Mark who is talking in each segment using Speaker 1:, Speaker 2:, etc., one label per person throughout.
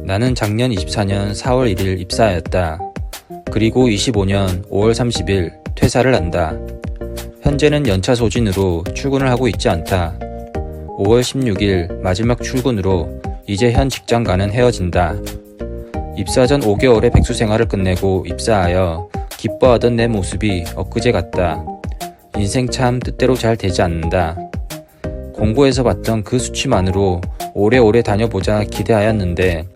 Speaker 1: 나는 작년 24년 4월 1일 입사하였다. 그리고 25년 5월 30일 퇴사를 한다. 현재는 연차 소진으로 출근을 하고 있지 않다. 5월 16일 마지막 출근으로 이제 현 직장과는 헤어진다. 입사 전 5개월의 백수 생활을 끝내고 입사하여 기뻐하던 내 모습이 엊그제 같다. 인생 참 뜻대로 잘 되지 않는다. 공고에서 봤던 그 수치만으로 오래오래 다녀보자 기대하였는데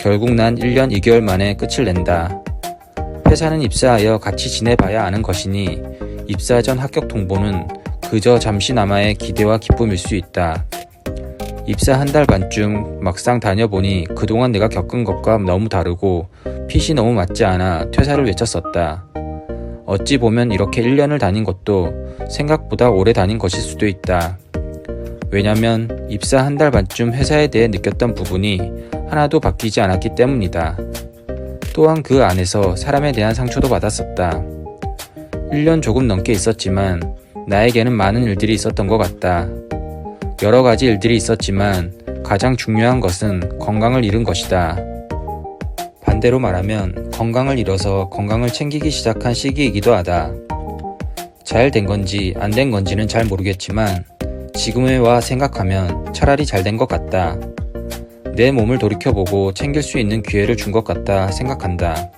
Speaker 1: 결국 난 1년 2개월 만에 끝을 낸다. 회사는 입사하여 같이 지내봐야 아는 것이니 입사 전 합격 통보는 그저 잠시나마의 기대와 기쁨일 수 있다. 입사 한 달 반쯤 막상 다녀보니 그동안 내가 겪은 것과 너무 다르고 핏이 너무 맞지 않아 퇴사를 외쳤었다. 어찌 보면 이렇게 1년을 다닌 것도 생각보다 오래 다닌 것일 수도 있다. 왜냐면 입사 한 달 반쯤 회사에 대해 느꼈던 부분이 하나도 바뀌지 않았기 때문이다. 또한 그 안에서 사람에 대한 상처도 받았었다. 1년 조금 넘게 있었지만 나에게는 많은 일들이 있었던 것 같다. 여러 가지 일들이 있었지만 가장 중요한 것은 건강을 잃은 것이다. 반대로 말하면 건강을 잃어서 건강을 챙기기 시작한 시기이기도 하다. 잘 된 건지 안 된 건지는 잘 모르겠지만 지금에 와 생각하면 차라리 잘 된 것 같다. 내 몸을 돌이켜보고 챙길 수 있는 기회를 준 것 같다 생각한다.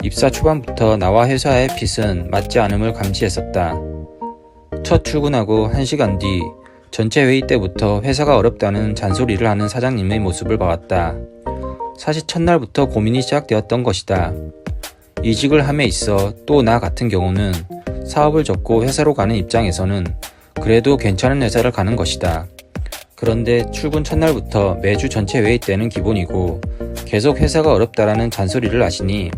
Speaker 1: 입사 초반부터 나와 회사의 핏은 맞지 않음을 감지했었다. 첫 출근하고 1시간 뒤 전체 회의 때부터 회사가 어렵다는 잔소리를 하는 사장님의 모습을 봐왔다. 사실 첫날부터 고민이 시작되었던 것이다. 이직을 함에 있어 또 나 같은 경우는 사업을 접고 회사로 가는 입장에서는 그래도 괜찮은 회사를 가는 것이다. 그런데 출근 첫날부터 매주 전체 회의 때는 기본이고 계속 회사가 어렵다라는 잔소리를 하시니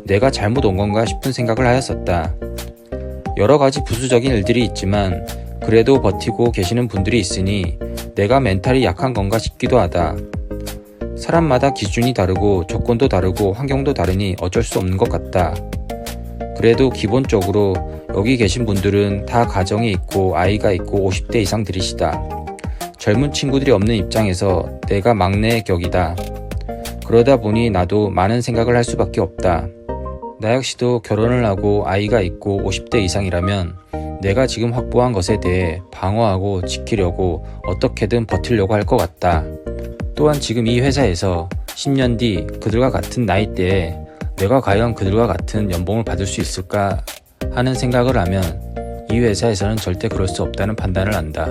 Speaker 1: 내가 잘못 온 건가 싶은 생각을 하였었다. 여러 가지 부수적인 일들이 있지만 그래도 버티고 계시는 분들이 있으니 내가 멘탈이 약한 건가 싶기도 하다. 사람마다 기준이 다르고 조건도 다르고 환경도 다르니 어쩔 수 없는 것 같다. 그래도 기본적으로 여기 계신 분들은 다 가정이 있고 아이가 있고 50대 이상들이시다. 젊은 친구들이 없는 입장에서 내가 막내의 격이다. 그러다 보니 나도 많은 생각을 할 수밖에 없다. 나 역시도 결혼을 하고 아이가 있고 50대 이상이라면 내가 지금 확보한 것에 대해 방어하고 지키려고 어떻게든 버티려고 할 것 같다. 또한 지금 이 회사에서 10년 뒤 그들과 같은 나이대에 내가 과연 그들과 같은 연봉을 받을 수 있을까 하는 생각을 하면 이 회사에서는 절대 그럴 수 없다는 판단을 한다.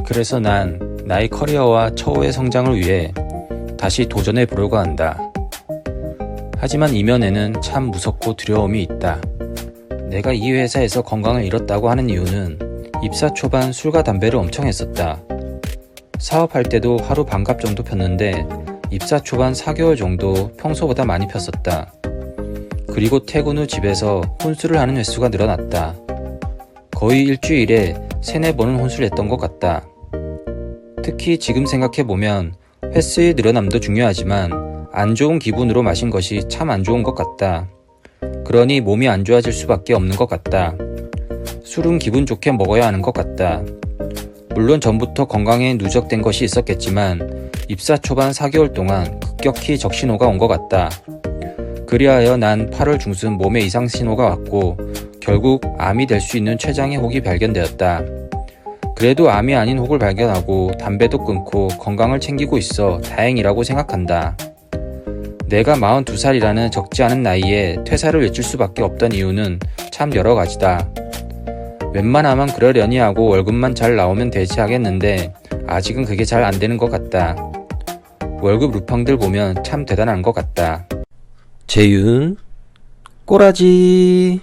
Speaker 1: 그래서 난 나의 커리어와 처우의 성장을 위해 다시 도전해 보려고 한다. 하지만 이면에는 참 무섭고 두려움이 있다. 내가 이 회사에서 건강을 잃었다고 하는 이유는 입사 초반 술과 담배를 엄청 했었다. 사업할 때도 하루 반갑 정도 폈는데 입사 초반 4개월 정도 평소보다 많이 폈었다. 그리고 퇴근 후 집에서 혼술을 하는 횟수가 늘어났다. 거의 일주일에 3-4번은 혼술을 했던 것 같다. 특히 지금 생각해보면 횟수의 늘어남도 중요하지만 안 좋은 기분으로 마신 것이 참 안 좋은 것 같다. 그러니 몸이 안 좋아질 수밖에 없는 것 같다. 술은 기분 좋게 먹어야 하는 것 같다. 물론 전부터 건강에 누적된 것이 있었겠지만 입사 초반 4개월 동안 급격히 적신호가 온 것 같다. 그리하여 난 8월 중순 몸에 이상 신호가 왔고 결국 암이 될 수 있는 췌장의 혹이 발견되었다. 그래도 암이 아닌 혹을 발견하고 담배도 끊고 건강을 챙기고 있어 다행이라고 생각한다. 내가 42살이라는 적지 않은 나이에 퇴사를 외칠 수밖에 없던 이유는 참 여러 가지다. 웬만하면 그러려니 하고 월급만 잘 나오면 되지 하겠는데 아직은 그게 잘 안 되는 것 같다. 월급 루팡들 보면 참 대단한 것 같다. 재윤 꼬라지.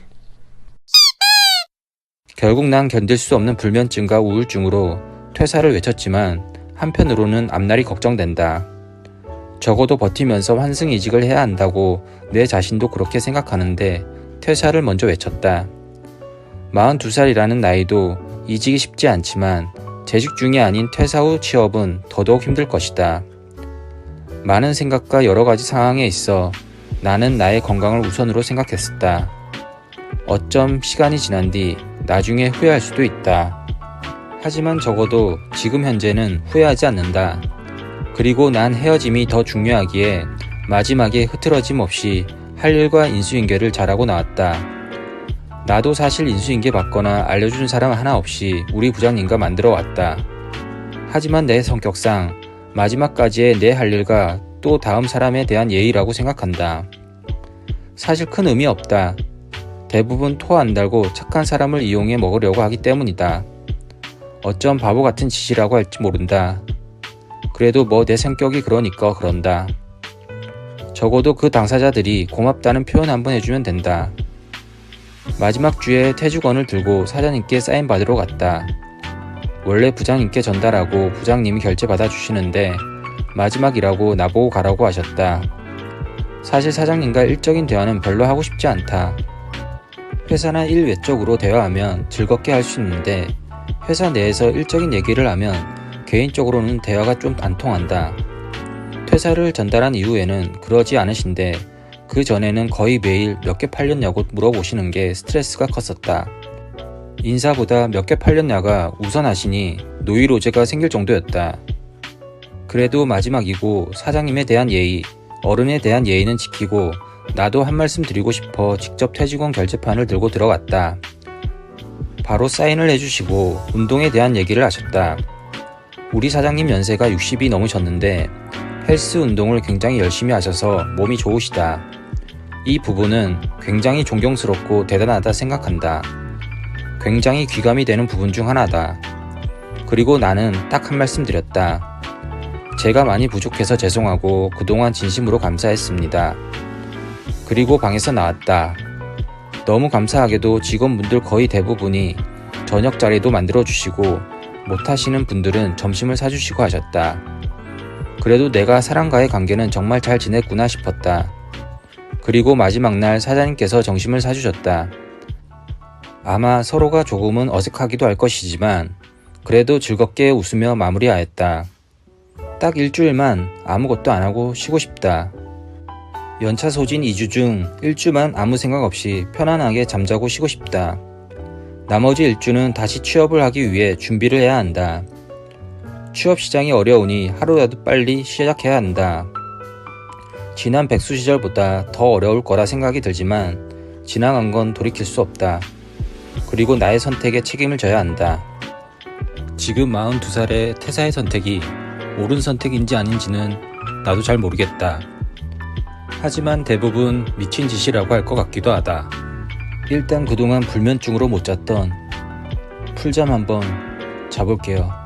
Speaker 1: 결국 난 견딜 수 없는 불면증과 우울증으로 퇴사를 외쳤지만 한편으로는 앞날이 걱정된다. 적어도 버티면서 환승이직을 해야 한다고 내 자신도 그렇게 생각하는데 퇴사를 먼저 외쳤다. 42살이라는 나이도 이직이 쉽지 않지만 재직 중이 아닌 퇴사 후 취업은 더더욱 힘들 것이다. 많은 생각과 여러 가지 상황에 있어 나는 나의 건강을 우선으로 생각했었다. 어쩜 시간이 지난 뒤 나중에 후회할 수도 있다. 하지만 적어도 지금 현재는 후회하지 않는다. 그리고 난 헤어짐이 더 중요하기에 마지막에 흐트러짐 없이 할 일과 인수인계를 잘하고 나왔다. 나도 사실 인수인계 받거나 알려준 사람 하나 없이 우리 부장님과 만들어 왔다. 하지만 내 성격상 마지막까지의 내 할 일과 또 다음 사람에 대한 예의라고 생각한다. 사실 큰 의미 없다. 대부분 토 안 달고 착한 사람을 이용해 먹으려고 하기 때문이다. 어쩜 바보 같은 짓이라고 할지 모른다. 그래도 뭐 내 성격이 그러니까 그런다. 적어도 그 당사자들이 고맙다는 표현 한번 해주면 된다. 마지막 주에 퇴직원을 들고 사장님께 사인 받으러 갔다. 원래 부장님께 전달하고 부장님이 결제 받아주시는데 마지막이라고 나보고 가라고 하셨다. 사실 사장님과 일적인 대화는 별로 하고 싶지 않다. 회사나 일 외적으로 대화하면 즐겁게 할 수 있는데 회사 내에서 일적인 얘기를 하면 개인적으로는 대화가 좀 안 통한다. 퇴사를 전달한 이후에는 그러지 않으신데 그 전에는 거의 매일 몇 개 팔렸냐고 물어보시는 게 스트레스가 컸었다. 인사보다 몇 개 팔렸냐가 우선하시니 노이로제가 생길 정도였다. 그래도 마지막이고 사장님에 대한 예의, 어른에 대한 예의는 지키고 나도 한 말씀 드리고 싶어 직접 퇴직원 결제판을 들고 들어갔다. 바로 사인을 해주시고 운동에 대한 얘기를 하셨다. 우리 사장님 연세가 60이 넘으셨는데 헬스 운동을 굉장히 열심히 하셔서 몸이 좋으시다. 이 부분은 굉장히 존경스럽고 대단하다 생각한다. 굉장히 귀감이 되는 부분 중 하나다. 그리고 나는 딱 한 말씀 드렸다. 제가 많이 부족해서 죄송하고 그동안 진심으로 감사했습니다. 그리고 방에서 나왔다. 너무 감사하게도 직원분들 거의 대부분이 저녁 자리도 만들어주시고 못하시는 분들은 점심을 사주시고 하셨다. 그래도 내가 사람과의 관계는 정말 잘 지냈구나 싶었다. 그리고 마지막 날 사장님께서 점심을 사주셨다. 아마 서로가 조금은 어색하기도 할 것이지만 그래도 즐겁게 웃으며 마무리하였다. 딱 일주일만 아무것도 안 하고 쉬고 싶다. 연차 소진 2주 중 1주만 아무 생각 없이 편안하게 잠자고 쉬고 싶다. 나머지 1주는 다시 취업을 하기 위해 준비를 해야 한다. 취업 시장이 어려우니 하루라도 빨리 시작해야 한다. 지난 백수 시절보다 더 어려울 거라 생각이 들지만 지나간 건 돌이킬 수 없다. 그리고 나의 선택에 책임을 져야 한다. 지금 42살의 퇴사의 선택이 옳은 선택인지 아닌지는 나도 잘 모르겠다. 하지만 대부분 미친 짓이라고 할 것 같기도 하다. 일단 그동안 불면증으로 못 잤던 풀잠 한번 자볼게요.